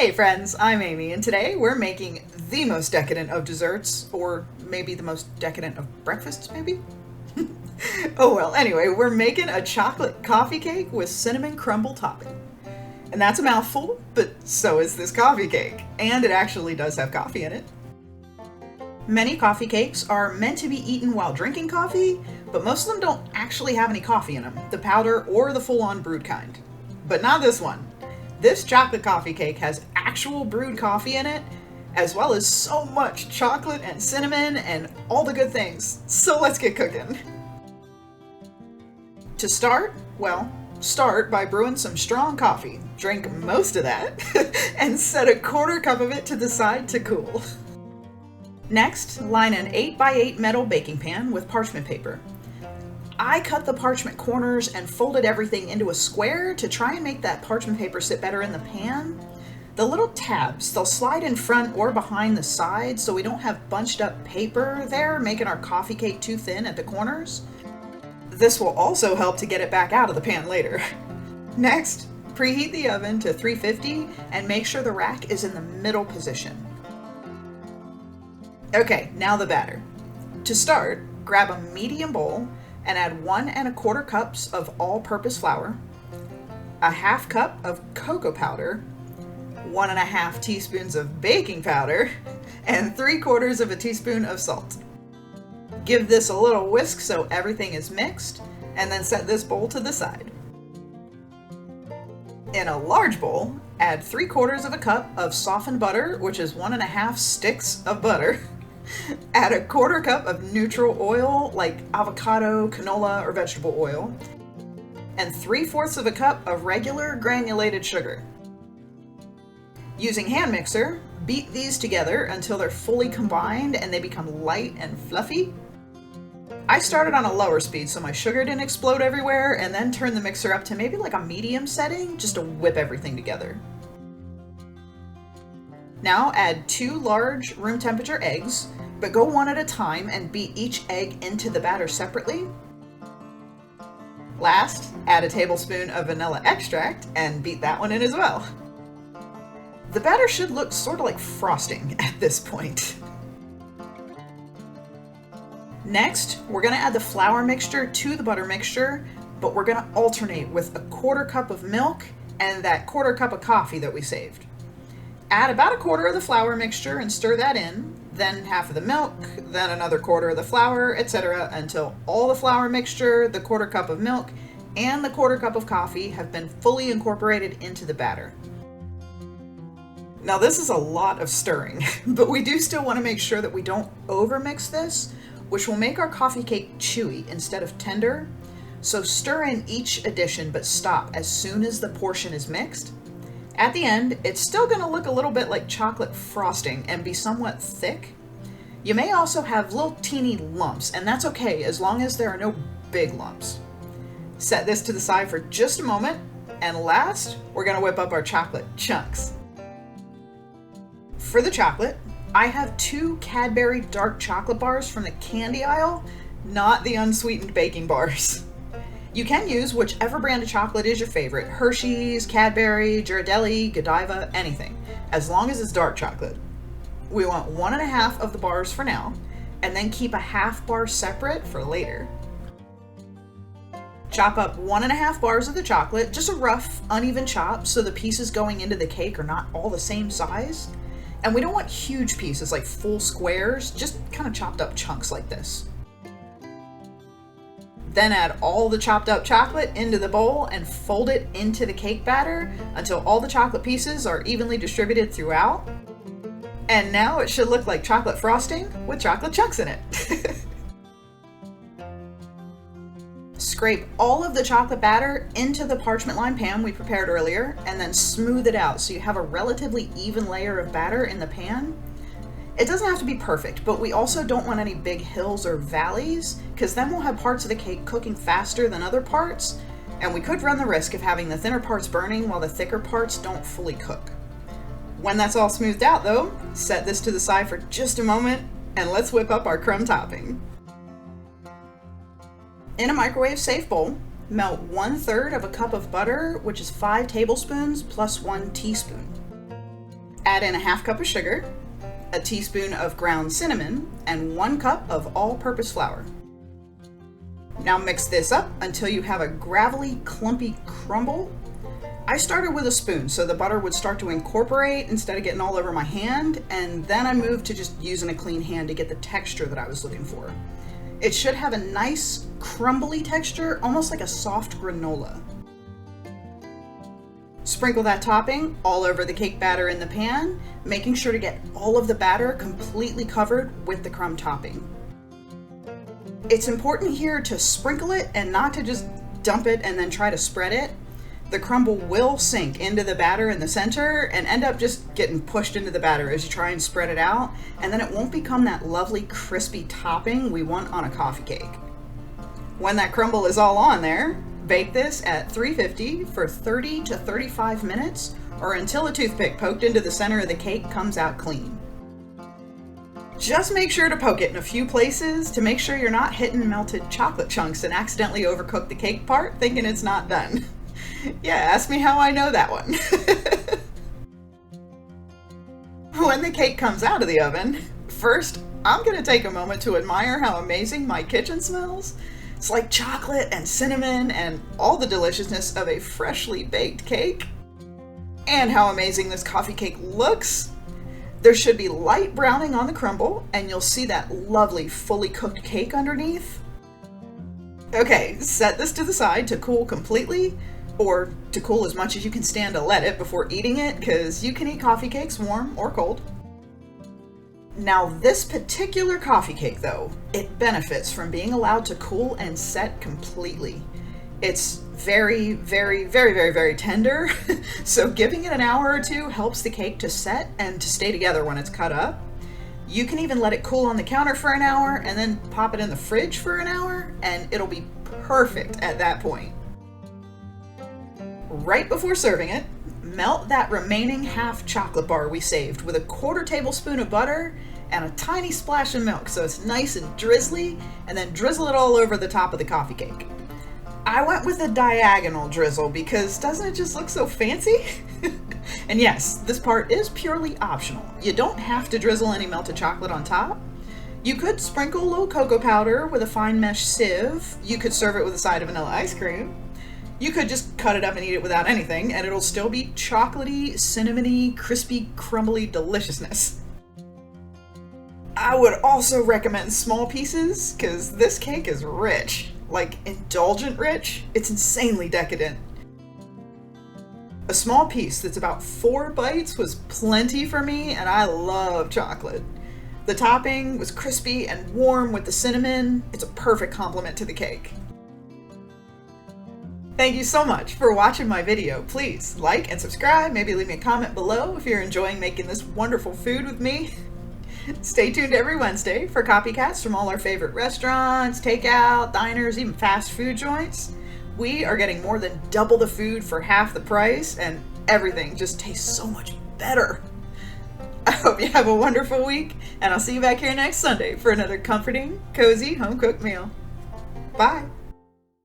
Hey friends, I'm Amy, and today we're making the most decadent of desserts, or maybe the most decadent of breakfasts, maybe? Oh well, anyway, we're making a chocolate coffee cake with cinnamon crumble topping. And that's a mouthful, but so is this coffee cake, and it actually does have coffee in it. Many coffee cakes are meant to be eaten while drinking coffee, but most of them don't actually have any coffee in them, the powder or the full-on brewed kind. But not this one. This chocolate coffee cake has actual brewed coffee in it, as well as so much chocolate and cinnamon and all the good things. So let's get cooking. To start, start by brewing some strong coffee. Drink most of that and set a quarter cup of it to the side to cool. Next, line an 8x8 metal baking pan with parchment paper. I cut the parchment corners and folded everything into a square to try and make that parchment paper sit better in the pan. The little tabs, they'll slide in front or behind the sides so we don't have bunched up paper there, making our coffee cake too thin at the corners. This will also help to get it back out of the pan later. Next, preheat the oven to 350 and make sure the rack is in the middle position. Okay, now the batter. To start, grab a medium bowl and add 1 1/4 cups of all-purpose flour, a half cup of cocoa powder, 1 1/2 teaspoons of baking powder, and 3/4 of a teaspoon of salt. Give this a little whisk so everything is mixed, and then set this bowl to the side. In a large bowl, add 3/4 of a cup of softened butter, which is 1 1/2 sticks of butter. Add a 1/4 cup of neutral oil like avocado, canola, or vegetable oil, and 3/4 of a cup of regular granulated sugar. Using hand mixer, beat these together until they're fully combined and they become light and fluffy. I started on a lower speed so my sugar didn't explode everywhere, and then turned the mixer up to maybe like a medium setting just to whip everything together. Now add 2 large room temperature eggs, but go one at a time and beat each egg into the batter separately. Last, add a tablespoon of vanilla extract and beat that one in as well. The batter should look sort of like frosting at this point. Next, we're going to add the flour mixture to the butter mixture, but we're going to alternate with a 1/4 cup of milk and that 1/4 cup of coffee that we saved. Add about a 1/4 of the flour mixture and stir that in, then half of the milk, then another 1/4 of the flour, etc. until all the flour mixture, the 1/4 cup of milk, and the 1/4 cup of coffee have been fully incorporated into the batter. Now this is a lot of stirring, but we do still want to make sure that we don't overmix this, which will make our coffee cake chewy instead of tender. So stir in each addition, but stop as soon as the portion is mixed. At the end, it's still going to look a little bit like chocolate frosting and be somewhat thick. You may also have little teeny lumps, and that's okay as long as there are no big lumps. Set this to the side for just a moment, and last, we're going to whip up our chocolate chunks. For the chocolate, I have 2 Cadbury dark chocolate bars from the candy aisle, not the unsweetened baking bars. You can use whichever brand of chocolate is your favorite, Hershey's, Cadbury, Ghirardelli, Godiva, anything, as long as it's dark chocolate. We want 1 1/2 of the bars for now, and then keep a half bar separate for later. Chop up 1 1/2 bars of the chocolate, just a rough, uneven chop so the pieces going into the cake are not all the same size. And we don't want huge pieces like full squares, just kind of chopped up chunks like this. Then add all the chopped up chocolate into the bowl and fold it into the cake batter until all the chocolate pieces are evenly distributed throughout. And now it should look like chocolate frosting with chocolate chunks in it. Scrape all of the chocolate batter into the parchment lined pan we prepared earlier, and then smooth it out so you have a relatively even layer of batter in the pan. It doesn't have to be perfect, but we also don't want any big hills or valleys, because then we'll have parts of the cake cooking faster than other parts, and we could run the risk of having the thinner parts burning while the thicker parts don't fully cook. When that's all smoothed out though, set this to the side for just a moment, and let's whip up our crumb topping. In a microwave safe bowl, melt 1/3 of a cup of butter, which is 5 tablespoons plus 1 teaspoon. Add in a half cup of sugar, a teaspoon of ground cinnamon, and 1 cup of all-purpose flour. Now mix this up until you have a gravelly, clumpy crumble. I started with a spoon so the butter would start to incorporate instead of getting all over my hand, and then I moved to just using a clean hand to get the texture that I was looking for. It should have a nice, crumbly texture, almost like a soft granola. Sprinkle that topping all over the cake batter in the pan, making sure to get all of the batter completely covered with the crumb topping. It's important here to sprinkle it and not to just dump it and then try to spread it. The crumble will sink into the batter in the center and end up just getting pushed into the batter as you try and spread it out, and then it won't become that lovely crispy topping we want on a coffee cake. When that crumble is all on there, bake this at 350 for 30 to 35 minutes or until a toothpick poked into the center of the cake comes out clean. Just make sure to poke it in a few places to make sure you're not hitting melted chocolate chunks and accidentally overcook the cake part thinking it's not done. Yeah, ask me how I know that one. When the cake comes out of the oven, first I'm going to take a moment to admire how amazing my kitchen smells. It's like chocolate and cinnamon and all the deliciousness of a freshly baked cake. And how amazing this coffee cake looks. There should be light browning on the crumble, and you'll see that lovely fully cooked cake underneath. Okay, set this to the side to cool completely, or to cool as much as you can stand to let it before eating it, because you can eat coffee cakes warm or cold. Now this particular coffee cake though, it benefits from being allowed to cool and set completely. It's very, very, very, very, very tender, so giving it an hour or two helps the cake to set and to stay together when it's cut up. You can even let it cool on the counter for an hour and then pop it in the fridge for an hour, and it'll be perfect at that point. Right before serving it, melt that remaining half chocolate bar we saved with a 1/4 tablespoon of butter and a tiny splash of milk so it's nice and drizzly, and then drizzle it all over the top of the coffee cake. I went with a diagonal drizzle because doesn't it just look so fancy? And yes, this part is purely optional. You don't have to drizzle any melted chocolate on top. You could sprinkle a little cocoa powder with a fine mesh sieve. You could serve it with a side of vanilla ice cream. You could just cut it up and eat it without anything, and it'll still be chocolatey, cinnamony, crispy, crumbly deliciousness. I would also recommend small pieces because this cake is rich, like indulgent rich. It's insanely decadent. A small piece that's about 4 bites was plenty for me, and I love chocolate. The topping was crispy and warm with the cinnamon. It's a perfect complement to the cake. Thank you so much for watching my video. Please like and subscribe. Maybe leave me a comment below if you're enjoying making this wonderful food with me. Stay tuned every Wednesday for copycats from all our favorite restaurants, takeout, diners, even fast food joints. We are getting more than double the food for half the price, and everything just tastes so much better. I hope you have a wonderful week, and I'll see you back here next Sunday for another comforting, cozy, home-cooked meal. Bye.